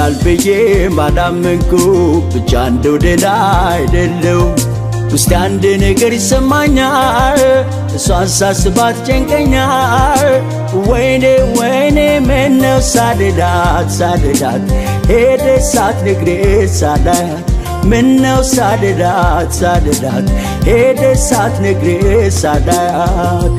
አሞኛል ብዬ ማዳመንኩ ብቻ እንደው ደህና አይደለሁም ውስጥ አንድ ነገር ይሰማኛል እሷን ሳስባት ጨንቀኛል ወይኔ ወይኔ ምነው ሳልላት ሄደች ሳትነግረኝ ሳላያት ምነው ሳልላት ሄደች ሳትነግረኝ ሳላያት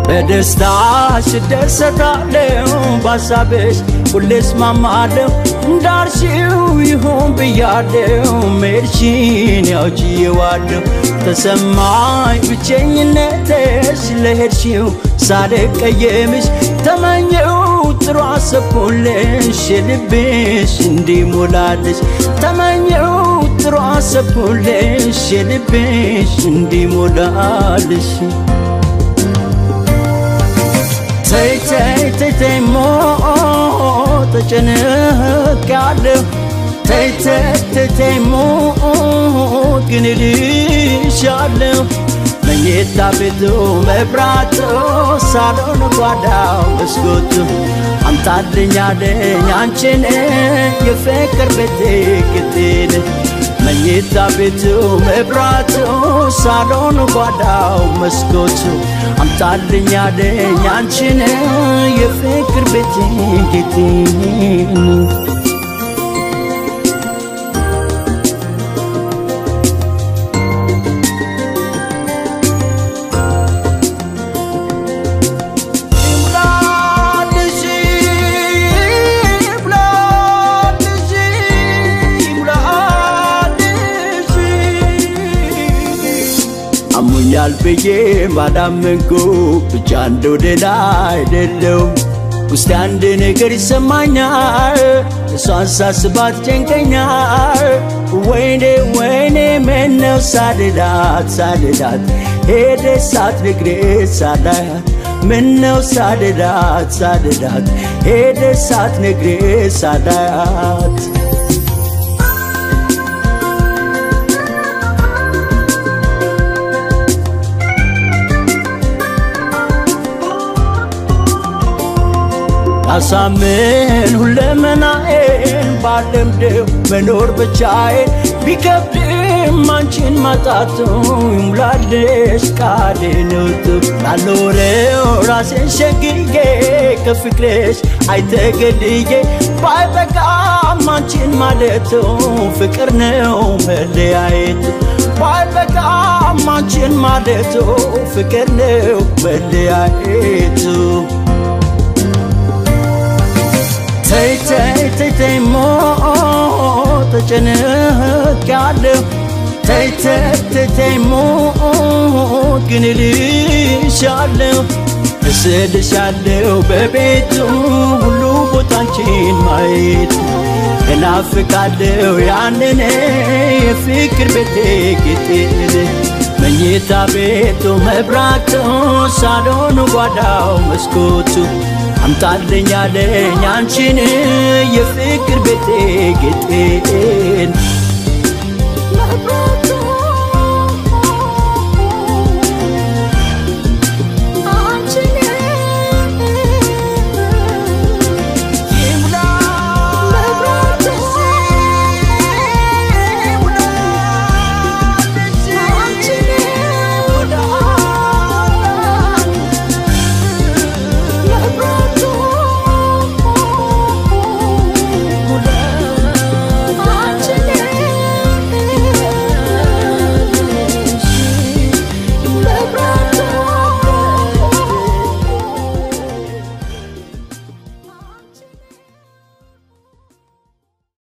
በደስታሽ ደሰታለሁ ባሳብሽ ሁሌስ ማማለሁ እንዳርሽው ይሁን ብያለሁ ሜርሽን ያውጪዋለሁ ተሰማኝ ብቸኝነትሽ ለሄድሽው ሳልቀየምሽ ተመኘው ጥሩ አሰብኩልሽ ልብሽ እንዲሞላልሽ ተመኘው ጥሩ አሰብኩልሽ ልብሽ እንዲሞላልሽ ተይ ሞ ተጨነቅያለሁ ተይ ሞ ግን እልሻለሁ መኝታ ቤቱ መብራቱ ሳሎን ጓዳው መስኮቱ አምጣልኝ አለኝ አንቺን የፍቅር ቤቴ ግዴን መኝታ ቤቱ መብራቱ ሳሎን ጓዳው መስኮቱ አምጣልኝ አለኝ አንቺን የፍቅር ቤቴ ግዴን አሞኛል ብዬ ማዳመንኩ ብቻ እንደው ደህና አይደለሁም ውስጥ አንድ ነገር ይሰማኛል እሷን ሳስባት ጨንቀኛል ወይኔ ወይኔ ምነው ሳልላት ሄደች ሳትነግረኝ ሳላያት ምነው ሳልላት ሄደች ሳትነግረኝ ሳላያት አሳምን ሁለመናዬን ባለምደው መኖር ብቻዬን ቢከብድም አንቺን ማጣቱ ይሙላልሽ ቃሌን ላልኖረው ራሴን ሸግዬ ከፍቅርሽ አይተገልዬ ባይበቃም አንቺን ማለቱ ፍቅር ነው መለያየቱ ባይበቃም አንቺን ማለቱ ፍቅር ነው መለያየቱ ተይ ሞ ተጨነቅያለሁ ተይ ሞ ግን እልሻለሁ እስልሻለሁ በቤቱ ሁሉ ቦታ አንቺን ማየት እናፍቃለሁ ያንን የፍቅር ቤቴ ግዴን መኝታ ቤቱ መብራቱ ሳሎን ጓዳው መስኮቱ አምጣልኝ አለኝ አንቺን የፍቅር ቤቴ ግዴን